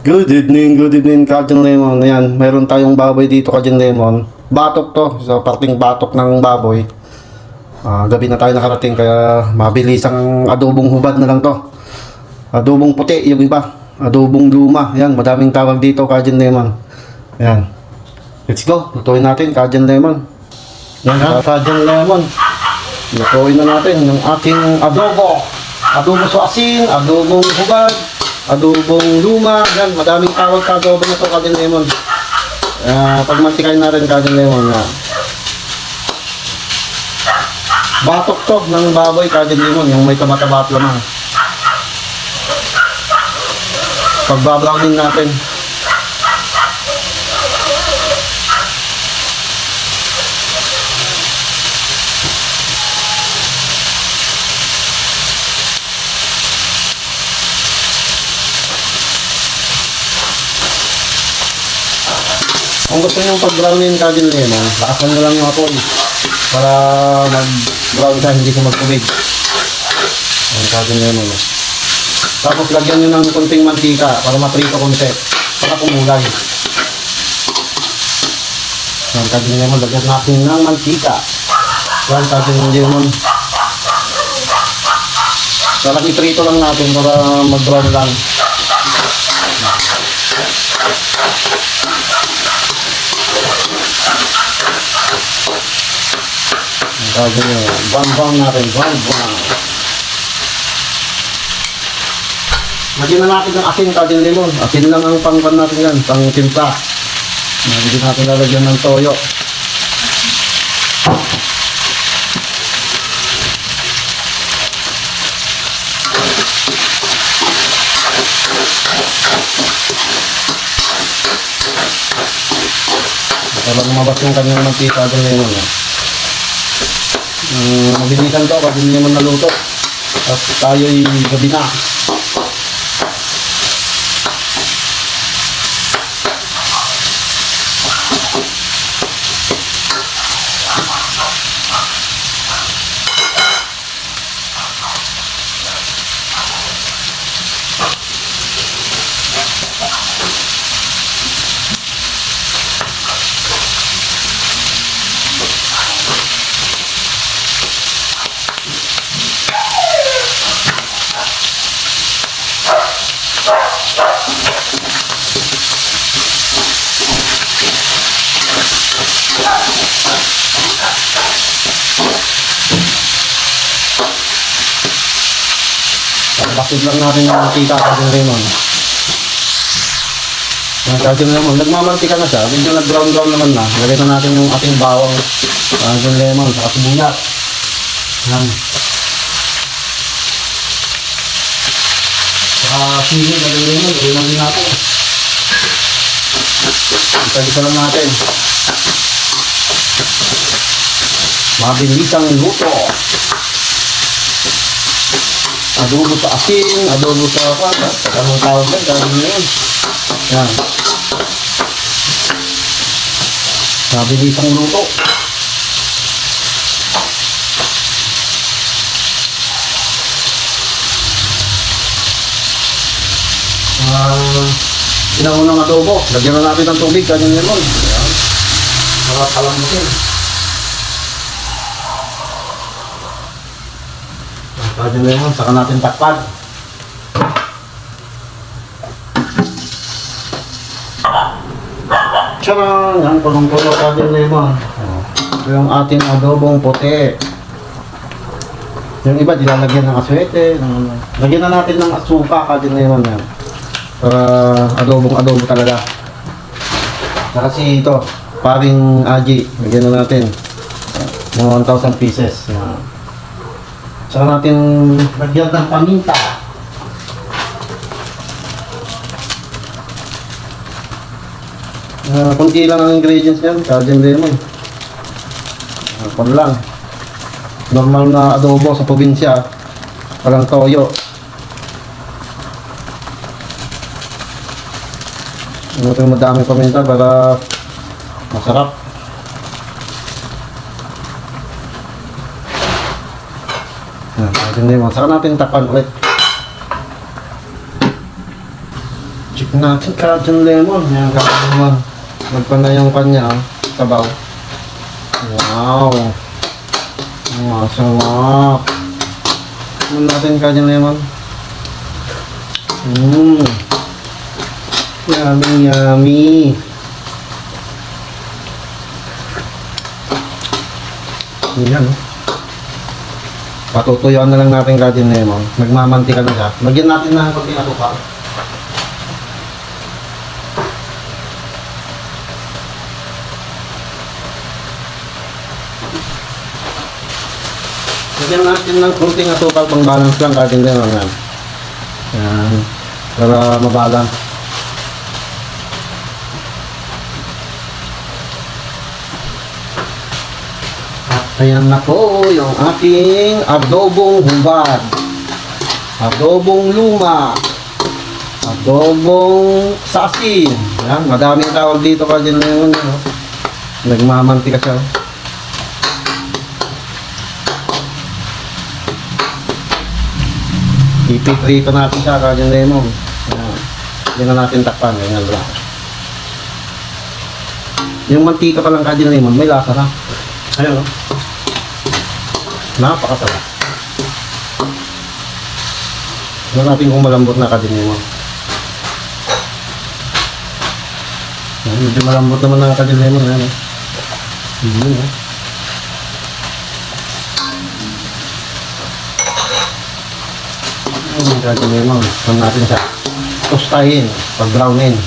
Good evening, Kajun Lemon. Ayan, mayroon tayong baboy dito, Kajun Lemon. Batok to, sa parting batok ng baboy. Gabi na tayo nakarating, kaya mabilis ang adobong hubad na lang to. Adobong puti, yung iba. Adobong luma. Ayan, madaming tawag dito, Kajun Lemon. Ayan. Let's go. Lutuin natin, Kajun Lemon. Ayan, Kajun Lemon. Lutuin na natin yung ating adobo. Adobo sa asin, adobong hubad, adobong luma. Yan, madaming tawag sa adobo na ito, Kajun Lemon. Pagmantikain na rin, Kajun Lemon. Batok to ng baboy, Kajun Lemon, yung may tamataba at lamang. Pagbabrownin natin. Kung gusto nyo pag-brownin, Kajun Lemon, lakasan nyo lang yung apoy para mag-brown siya, hindi siya magtubig. Ayan, Kajun Lemon. Tapos lagyan nyo ng konting mantika para maprito konti para kumulay. Ayan, Kajun Lemon, lagyan natin ng mantika. Ayan, Kajun Lemon. Parang iprito lang natin para mag-brown lang. Bang-bang natin, bang-bang. Lagyan na natin ng asin, Kajun Lemon. Asin lang ang pang-pan natin yan, pang-timpla. Hindi natin lalagyan ng toyo. Para lumabas yung kanyang mantika, Kajun Lemon. Mabilisan to kasi hindi naman naluto at tayo'y gabi na. Bakit lang natin yung mantika, Kajun Lemon. Yan, Kajun Lemon. Nagmamantika na siya. Medyo nag-brown-brown naman na. Lagyan na natin yung ating bawang Kajun Lemon sa sibuyas. Yan. Saka sili, Kajun Lemon. Lagyan natin natin. Isa-isa lang natin. Mabilis ang luto. Adobo sa asin, adobo sa apa, anong tawag yan, Kajun Lemon. Yan. Mabilis ang luto. Inaunang adobo, lagyan na natin ng tubig, Kajun Lemon. Yan. Mga palambutin. Kajun Lemon, saka natin takpan. Tcharam! Yan, pulong-pulo, Kajun Lemon. Ito yung ating adobong puti. Yung iba, dilalagyan ng aswete. Lagyan na natin ng asuka, Kajun Lemon. Yan. Para adobong-adobo talaga. Kasi ito, paring aji. Lagyan na natin. Mga 1,000 pieces. Yan. Saka natin lagyan ng paminta. Kunti lang ang ingredients yan, Kajun Lemon. Pan lang. Normal na adobo sa probinsya. Walang toyo. Ito yung madaming paminta para masarap. Kajun Lemon. Saka natin takpan ulit. Isip natin Cajun lemon. Yan, Cajun lemon. Nagpan na yung kanya, sabaw. Wow! Masarap! Tignan natin Cajun lemon. Yummy, yummy! Yan, oh. Patutuyuan na lang natin Cajun lemon. Nagmamantika na siya. Lagyan natin na konting asukal. Lagyan natin ng konting asukal pang balance lang Cajun lemon. Yan. Yan. Para mabalance. Ayan na po yung ating adobong hubad, adobong luma, adobong sasin. Ayan, madaming tawag dito kasi ngayon. Nagmamantika siya. Ipiprito natin siya kasi lemon. Ayan. Hindi na natin takpan. Ayan lang. Yung mantika pa lang kasi lemon, may lasa na. Ayan o. Napakasarap. Tignan natin kung malambot na kadin mo. Medyo malambot naman na kadin mo. Ayan, kadin mo. Tignan natin siya. Tostahin. Pag-brownin.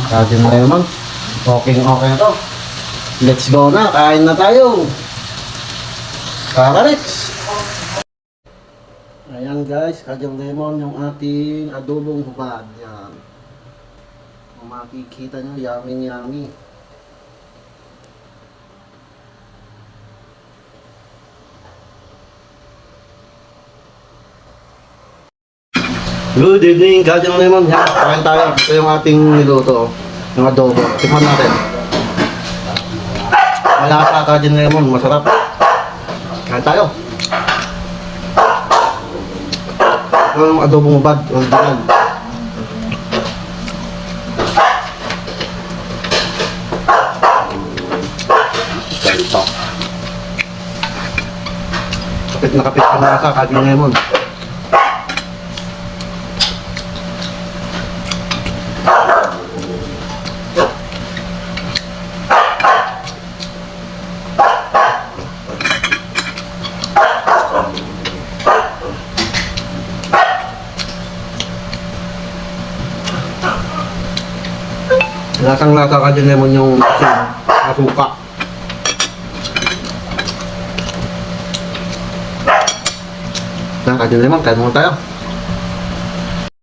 Kadin lemon. Okay to. Let's go na. Kain na tayo. Kakarits. Ayan guys, Cajun lemon yung ating adobong hubad. Yan. Kung makikita nyo, yummy yummy. Good evening, Cajun lemon. Yan, kain tayo. Ito yung ating niluto. Yung adobo. Tikman natin. Malasa Cajun lemon. Masarap. Kain tayo. Ito yung adobong hubad. Original. Ganito. Kapit na kapit ang lasa Cajun lemon. Lasang-lasa Cajun lemon yung asuka. Cajun lemon, kain muna tayo.